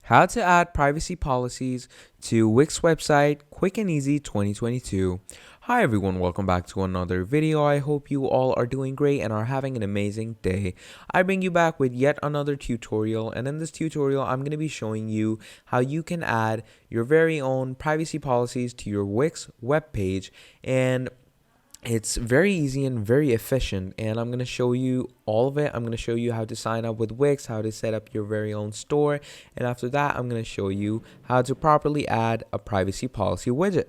How to add privacy policies to Wix website, quick and easy 2022. Hi everyone, welcome back to another video. I hope you all are doing great and are having an amazing day. I bring you back with yet another tutorial, and in this tutorial I'm going to be showing you how you can add your very own privacy policies to your Wix web page, and it's very easy and very efficient, and I'm going to show you all of it. I'm going to show you how to sign up with Wix, how to set up your very own store, and after that I'm going to show you how to properly add a privacy policy widget.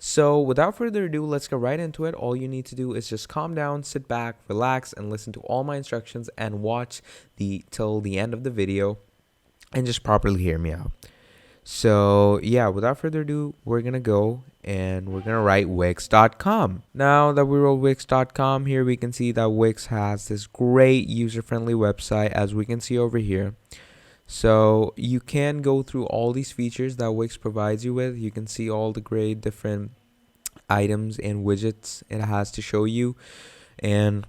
So without further ado, let's get right into it. All you need to do is just calm down, sit back, relax, and listen to all my instructions and watch till the end of the video and just properly hear me out. So yeah, without further ado, we're gonna go and we're gonna write Wix.com. Now that we wrote Wix.com, here we can see that Wix has this great user-friendly website, as we can see over here. So you can go through all these features that Wix provides you with. You can see all the great different items and widgets it has to show you, and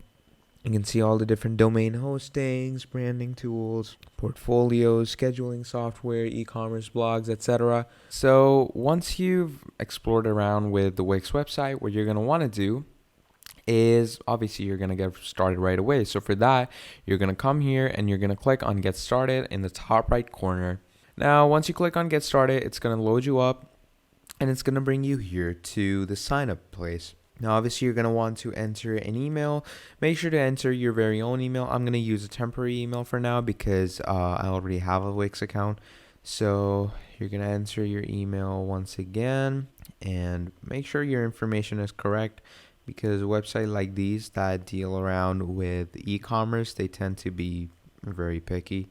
you can see all the different domain hostings, branding tools, portfolios, scheduling software, e-commerce blogs, etc. So once you've explored around with the Wix website, what you're going to want to do is obviously you're going to get started right away. So for that, you're going to come here and you're going to click on Get Started in the top right corner. Now, once you click on Get Started, it's going to load you up and it's going to bring you here to the sign up place. Now, obviously, you're going to want to enter an email. Make sure to enter your very own email. I'm going to use a temporary email for now because I already have a Wix account. So you're going to enter your email once again and make sure your information is correct, because websites like these that deal around with e-commerce, they tend to be very picky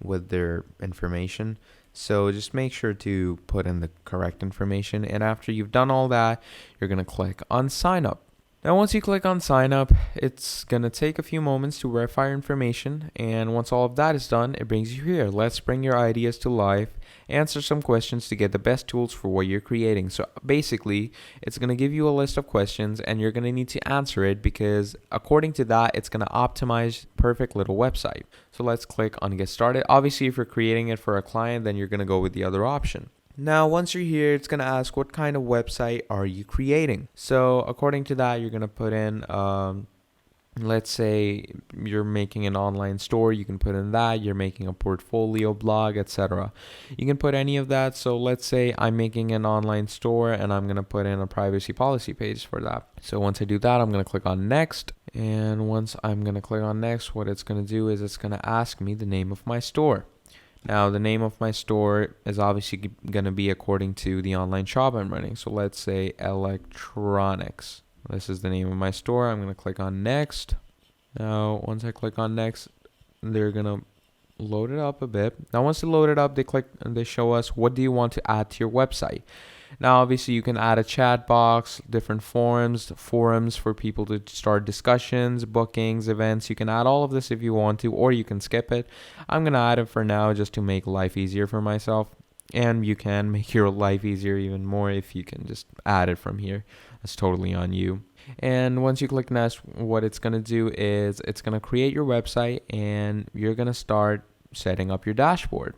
with their information. So just make sure to put in the correct information, and after you've done all that, you're going to click on sign up. Now once you click on sign up, it's going to take a few moments to verify your information, and once all of that is done, it brings you here. Let's bring your ideas to life, answer some questions to get the best tools for what you're creating. So basically, it's going to give you a list of questions and you're going to need to answer it, because according to that, it's going to optimize perfect little website. So let's click on Get Started. Obviously, if you're creating it for a client, then you're going to go with the other option. Now, once you're here, it's going to ask what kind of website are you creating. So according to that, you're going to put in, let's say you're making an online store, you can put in that. You're making a portfolio, blog, etc. You can put any of that. So let's say I'm making an online store and I'm going to put in a privacy policy page for that. So once I do that, I'm going to click on next. And once I'm going to click on next, what it's going to do is it's going to ask me the name of my store. Now, the name of my store is obviously going to be according to the online shop I'm running. So let's say electronics. This is the name of my store. I'm going to click on next. Now, once I click on next, they're going to load it up a bit. Now, once they load it up, they show us what do you want to add to your website. Now, obviously, you can add a chat box, different forums for people to start discussions, bookings, events. You can add all of this if you want to, or you can skip it. I'm going to add it for now just to make life easier for myself. And you can make your life easier even more if you can just add it from here. That's totally on you. And once you click next, what it's going to do is it's going to create your website and you're going to start setting up your dashboard.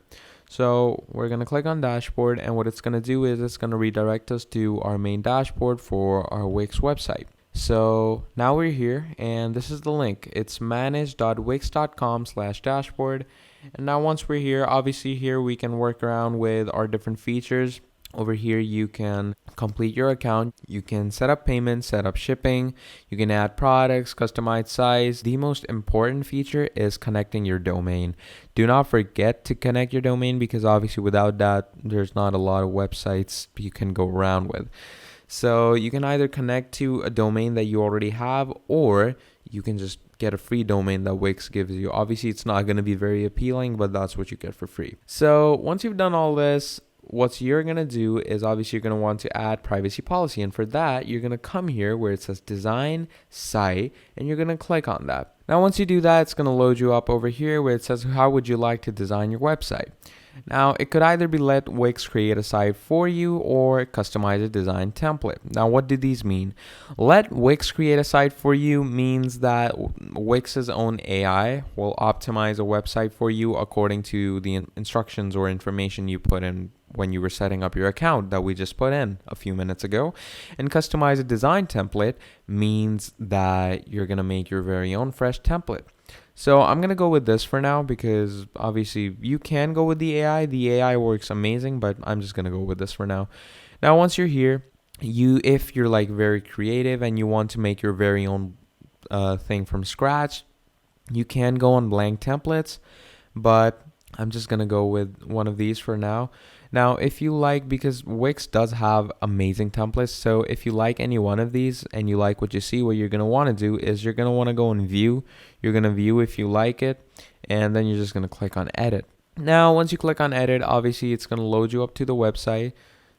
So we're going to click on dashboard, and what it's going to do is it's going to redirect us to our main dashboard for our Wix website. So now we're here, and this is the link. It's manage.wix.com/dashboard. And now once we're here, obviously here we can work around with our different features. Over here, you can complete your account. You can set up payments, set up shipping. You can add products, customize size. The most important feature is connecting your domain. Do not forget to connect your domain, because obviously without that, there's not a lot of websites you can go around with. So you can either connect to a domain that you already have, or you can just get a free domain that Wix gives you. Obviously, it's not going to be very appealing, but that's what you get for free. So once you've done all this, what you're going to do is obviously you're going to want to add privacy policy. And for that, you're going to come here where it says design site, and you're going to click on that. Now, once you do that, it's going to load you up over here where it says, how would you like to design your website? Now, it could either be let Wix create a site for you or customize a design template. Now, what do these mean? Let Wix create a site for you means that Wix's own AI will optimize a website for you according to the instructions or information you put in when you were setting up your account that we just put in a few minutes ago. And customize a design template means that you're going to make your very own fresh template. So I'm going to go with this for now because obviously you can go with the AI. The AI works amazing, but I'm just going to go with this for now. Now, once you're here, if you're like very creative and you want to make your very own thing from scratch, you can go on blank templates, but I'm just going to go with one of these for now. Now, if you like, because Wix does have amazing templates, so if you like any one of these and you like what you see, what you're going to want to do is you're going to want to go and view. You're going to view if you like it, and then you're just going to click on edit. Now, once you click on edit, obviously it's going to load you up to the website.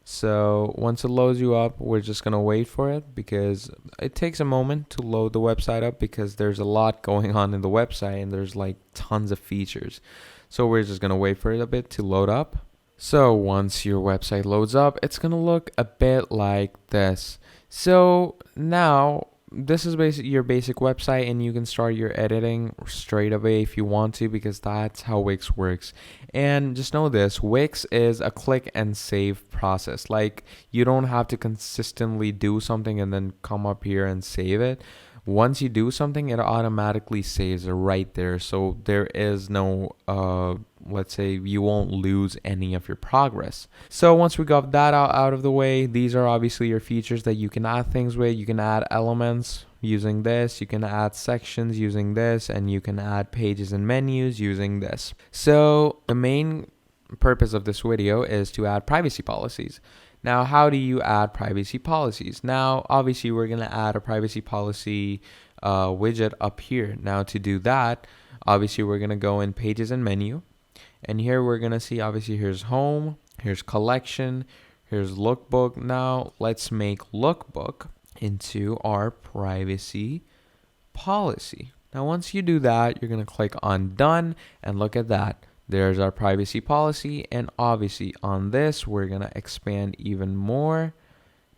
So once it loads you up, we're just going to wait for it because it takes a moment to load the website up because there's a lot going on in the website and there's like tons of features. So we're just going to wait for it a bit to load up. So once your website loads up, it's going to look a bit like this. So now this is basically your basic website and you can start your editing straight away if you want to because that's how Wix works. And just know this, Wix is a click and save process. Like you don't have to consistently do something and then come up here and save it. Once you do something, it automatically saves it right there. So there is no, let's say you won't lose any of your progress. So once we got that out of the way, these are obviously your features that you can add things with. You can add elements using this, you can add sections using this, and you can add pages and menus using this. So the main purpose of this video is to add privacy policies. Now, how do you add privacy policies? Now, obviously, we're going to add a privacy policy widget up here. Now, to do that, obviously, we're going to go in pages and menu. And here we're going to see, obviously, here's home, here's collection, here's lookbook. Now, let's make lookbook into our privacy policy. Now, once you do that, you're going to click on done and look at that. There's our privacy policy, and obviously on this we're gonna expand even more.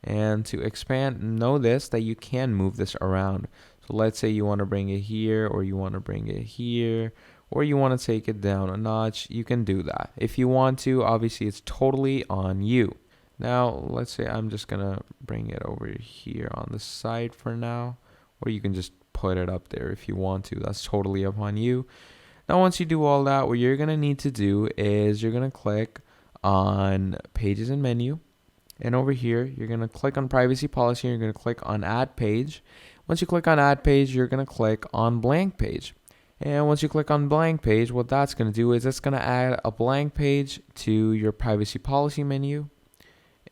And to expand, know this that you can move this around. So let's say you want to bring it here, or you want to bring it here, or you want to take it down a notch. You can do that if you want to. Obviously it's totally on you. Now let's say I'm just gonna bring it over here on the side for now, or you can just put it up there if you want to. That's totally upon you. Now, once you do all that, what you're going to need to do is you're going to click on pages and menu. And over here, you're going to click on privacy policy. And you're going to click on add page. Once you click on add page, you're going to click on blank page. And once you click on blank page, what that's going to do is it's going to add a blank page to your privacy policy menu.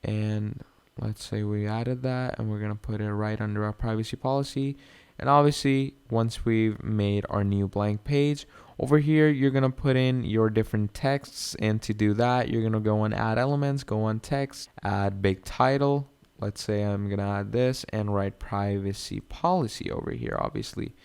And let's say we added that and we're going to put it right under our privacy policy. And obviously, once we've made our new blank page, over here, you're going to put in your different texts. And to do that, you're going to go on add elements, go on text, add big title. Let's say I'm going to add this and write privacy policy over here, obviously.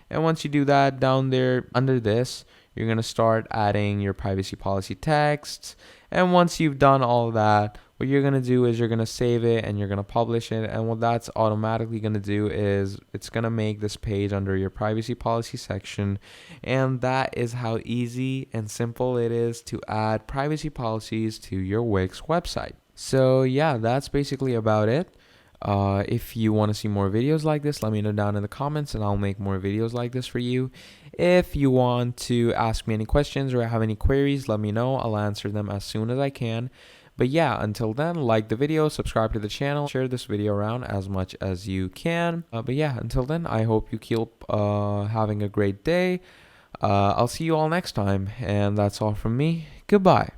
And once you do that, down there under this, you're going to start adding your privacy policy text. And once you've done all that, what you're going to do is you're going to save it and you're going to publish it. And what that's automatically going to do is it's going to make this page under your privacy policy section. And that is how easy and simple it is to add privacy policies to your Wix website. So yeah, that's basically about it. If you want to see more videos like this, let me know down in the comments and I'll make more videos like this for you. If you want to ask me any questions or have any queries, let me know. I'll answer them as soon as I can. But yeah, until then, like the video, subscribe to the channel, share this video around as much as you can. But yeah, until then, I hope you keep having a great day. I'll see you all next time. And that's all from me. Goodbye.